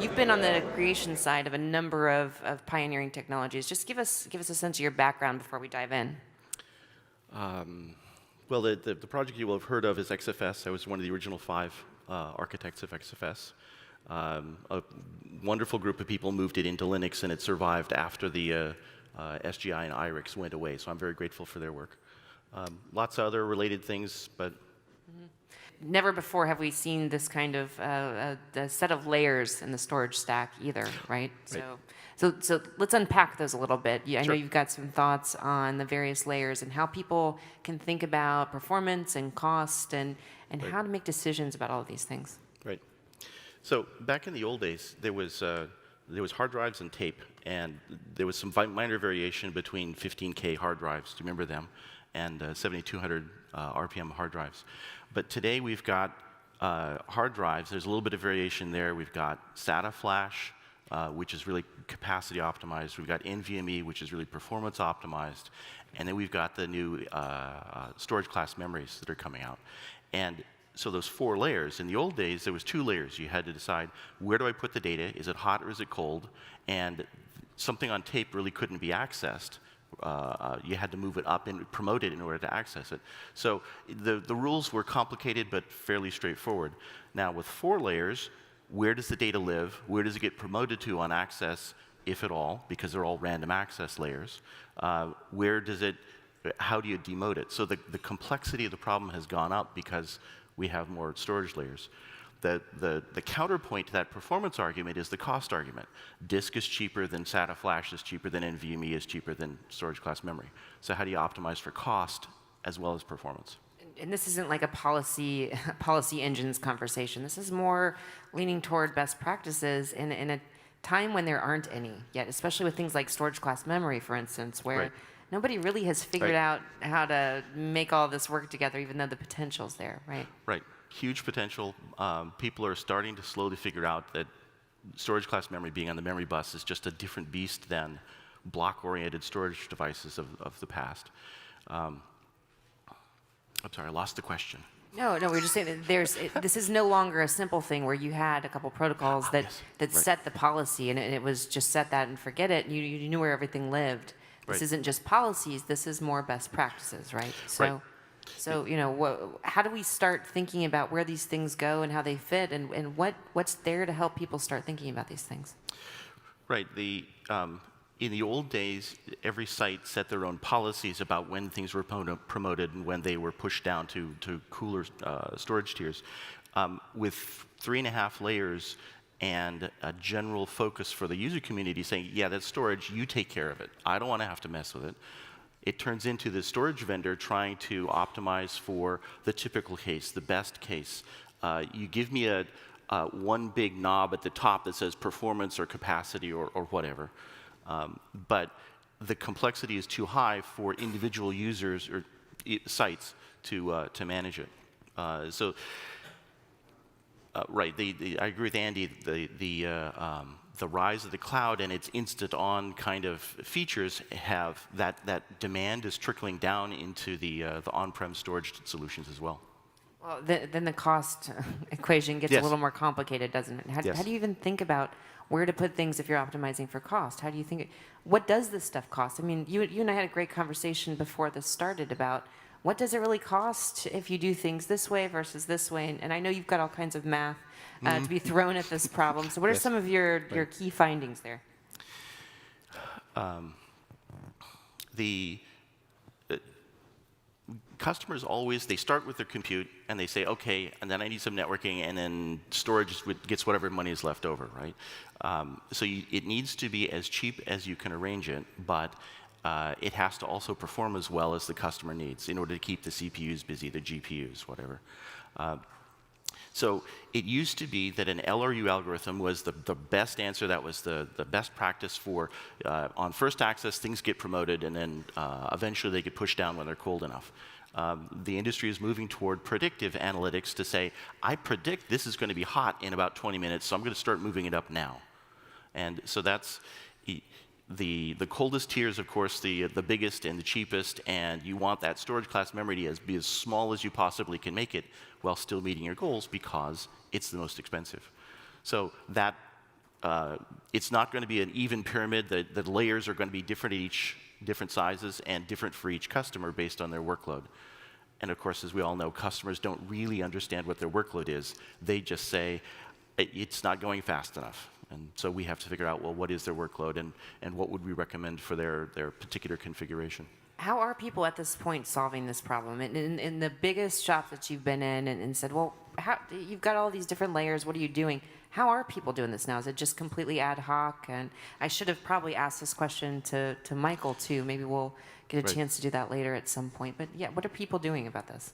You've been on the creation side of a number of pioneering technologies. Just give us a sense of your background before we dive in. Well, the project you will have heard of is XFS. I was one of the original 5 architects of XFS. A wonderful group of people moved it into Linux, and it survived after the SGI and IRIX went away, so I'm very grateful for their work. Lots of other related things, but Never before have we seen this kind of a set of layers in the storage stack either, right? So let's unpack those a little bit. I know you've got some thoughts on the various layers and how people can think about performance and cost and how to make decisions about all of these things. Right. So back in the old days, there was hard drives and tape, and there was some minor variation between 15K hard drives. Do you remember them? And 7,200 RPM hard drives. But today we've got hard drives. There's a little bit of variation there. We've got SATA flash, which is really capacity optimized. We've got NVMe, which is really performance optimized. And then we've got the new storage class memories that are coming out. And so those 4 layers. In the old days, there was 2 layers. You had to decide, where do I put the data? Is it hot or is it cold? And something on tape really couldn't be accessed. You had to move it up and promote it in order to access it. So the rules were complicated but fairly straightforward. Now with 4 layers, where does the data live? Where does it get promoted to on access, if at all, because they're all random access layers? How do you demote it? So the complexity of the problem has gone up because we have more storage layers. The counterpoint to that performance argument is the cost argument. Disk is cheaper than SATA flash is cheaper than NVMe is cheaper than storage class memory. So how do you optimize for cost as well as performance? And this isn't like a policy engines conversation. This is more leaning toward best practices in a time when there aren't any yet, especially with things like storage class memory, for instance, where nobody really has figured out how to make all this work together, even though the potential's there, right? Right. Huge potential. People are starting to slowly figure out that storage class memory being on the memory bus is just a different beast than block-oriented storage devices of the past. I'm sorry, I lost the question. No, we were just saying that this is no longer a simple thing where you had a couple protocols that set the policy, and it was just set that and forget it. You knew where everything lived. This isn't just policies. This is more best practices, right? So, how do we start thinking about where these things go and how they fit, and what's there to help people start thinking about these things? Right. In the old days, every site set their own policies about when things were promoted and when they were pushed down to cooler storage tiers. With 3.5 layers and a general focus for the user community saying, yeah, that's storage, you take care of it. I don't want to have to mess with it. It turns into the storage vendor trying to optimize for the typical case, the best case. You give me one big knob at the top that says performance or capacity or whatever. But the complexity is too high for individual users or sites to manage it. Right, I agree with Andy. The rise of the cloud and its instant-on kind of features have that demand is trickling down into the on-prem storage solutions as well. Well, then the cost equation gets a little more complicated, doesn't it? How do you even think about where to put things if you're optimizing for cost? How do you think? What does this stuff cost? I mean, you and I had a great conversation before this started about what does it really cost if you do things this way versus this way? And I know you've got all kinds of math to be thrown at this problem. So what are some of your key findings there? The customers always, they start with their compute and they say, okay, and then I need some networking, and then storage gets whatever money is left over, right? So it needs to be as cheap as you can arrange it, but it has to also perform as well as the customer needs in order to keep the CPUs busy, the GPUs, whatever. So it used to be that an LRU algorithm was the best answer. That was the best practice for, on first access, things get promoted, and then eventually they get pushed down when they're cold enough. The industry is moving toward predictive analytics to say, I predict this is going to be hot in about 20 minutes, so I'm going to start moving it up now. And so that's the coldest tier is, of course, the biggest and the cheapest, and you want that storage class memory to be as small as you possibly can make it while still meeting your goals because it's the most expensive. So that it's not going to be an even pyramid. The layers are going to be different at different sizes and different for each customer based on their workload. And of course, as we all know, customers don't really understand what their workload is. They just say, it's not going fast enough. And so we have to figure out, well, what is their workload and what would we recommend for their particular configuration. How are people at this point solving this problem? In the biggest shops that you've been in and said, well, you've got all these different layers, what are you doing? How are people doing this now? Is it just completely ad hoc? And I should have probably asked this question to Michael, too. Maybe we'll get a chance to do that later at some point. But yeah, what are people doing about this?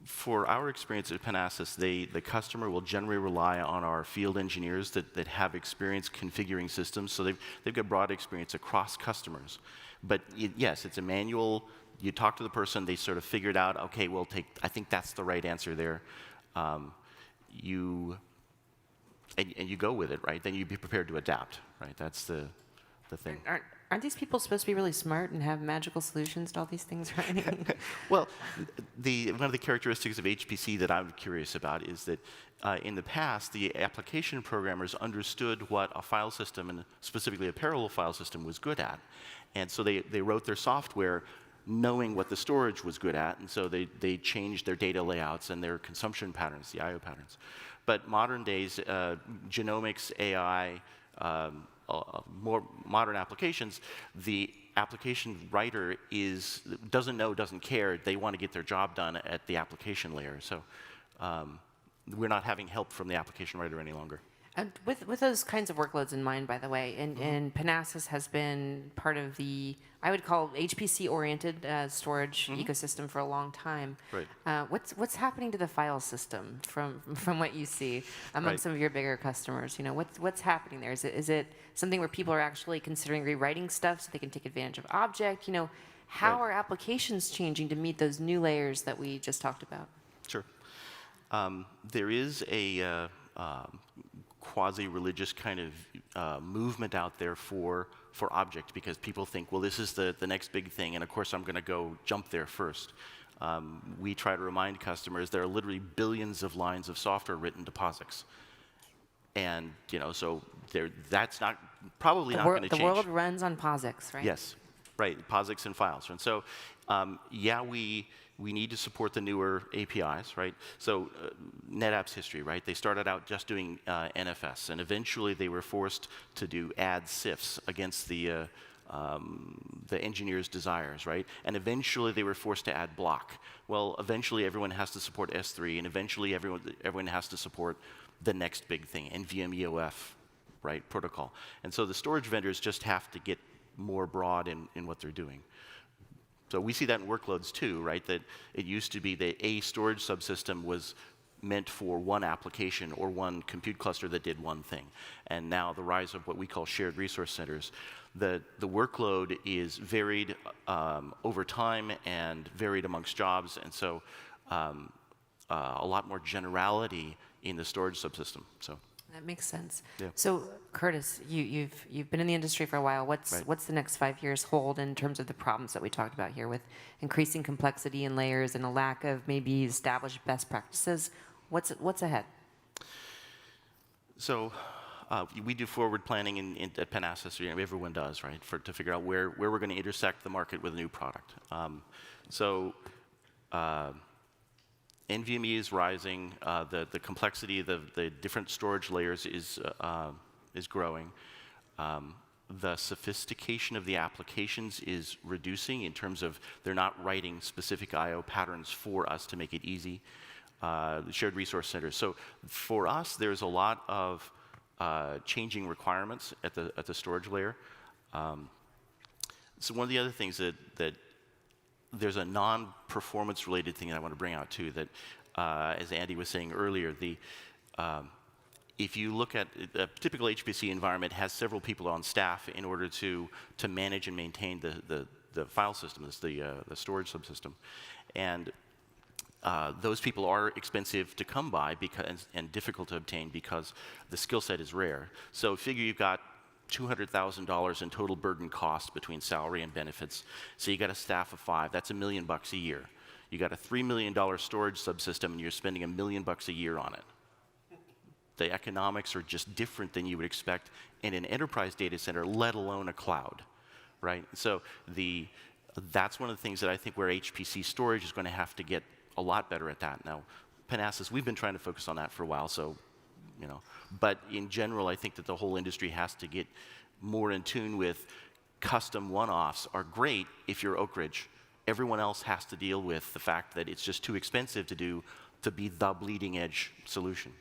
For our experience at Panasas, the customer will generally rely on our field engineers that have experience configuring systems. So they've got broad experience across customers. But yes, it's a manual. You talk to the person, they sort of figure it out. Okay, I think that's the right answer there. You go with it, right? Then you be prepared to adapt, right? That's the thing. Aren't these people supposed to be really smart and have magical solutions to all these things, right? Well, one of the characteristics of HPC that I'm curious about is that in the past, the application programmers understood what a file system, and specifically a parallel file system, was good at. And so they wrote their software knowing what the storage was good at, and so they changed their data layouts and their consumption patterns, the I/O patterns. But modern days, genomics, AI, more modern applications, the application writer doesn't know, doesn't care. They want to get their job done at the application layer. So we're not having help from the application writer any longer. And with those kinds of workloads in mind, by the way, and Panasas has been part of the, I would call HPC-oriented storage ecosystem for a long time. Right. What's happening to the file system from what you see among some of your bigger customers? You know, what's happening there? Is it something where people are actually considering rewriting stuff so they can take advantage of object? You know, how are applications changing to meet those new layers that we just talked about? Sure. There is a quasi-religious kind of movement out there for object, because people think, well, this is the next big thing, and of course I'm going to go jump there first. We try to remind customers there are literally billions of lines of software written to POSIX. And, you know, so that's probably not going to change. The world runs on POSIX, right? Yes, right, POSIX and files. And so, yeah, we need to support the newer APIs, right? So NetApp's history, right? They started out just doing NFS, and eventually they were forced to do add CIFS against the engineer's desires, right? And eventually they were forced to add block. Well, eventually everyone has to support S3, and eventually everyone has to support the next big thing, NVMe EOF, right, protocol. And so the storage vendors just have to get more broad in what they're doing. So we see that in workloads too, right? That it used to be that a storage subsystem was meant for one application or one compute cluster that did one thing. And now the rise of what we call shared resource centers, the workload is varied over time and varied amongst jobs, and so a lot more generality in the storage subsystem. So that makes sense. Yeah. So Curtis, you've been in the industry for a while. What's the next 5 years hold in terms of the problems that we talked about here with increasing complexity in layers and a lack of maybe established best practices? What's ahead? So we do forward planning at Panasas. You know, everyone does, right? To figure out where we're going to intersect the market with a new product. NVMe is rising. The complexity of the different storage layers is growing. The sophistication of the applications is reducing in terms of they're not writing specific I/O patterns for us to make it easy. The shared resource centers. So for us, there's a lot of changing requirements at the storage layer. So one of the other things that there's a non-performance related thing that I want to bring out too, that as Andy was saying earlier, if you look at a typical HPC environment has several people on staff in order to manage and maintain the file system, the storage subsystem. And those people are expensive to come by and difficult to obtain because the skill set is rare. So figure you've got $200,000 in total burden cost between salary and benefits. So you got a staff of 5. That's $1 million a year. You got a $3 million storage subsystem, and you're spending $1 million a year on it. the economics are just different than you would expect in an enterprise data center, let alone a cloud, right? So that's one of the things that I think where HPC storage is going to have to get a lot better at that. Now, Panasas, we've been trying to focus on that for a while, so, you know. But in general, I think that the whole industry has to get more in tune with custom one-offs are great if you're Oak Ridge. Everyone else has to deal with the fact that it's just too expensive to be the bleeding edge solution.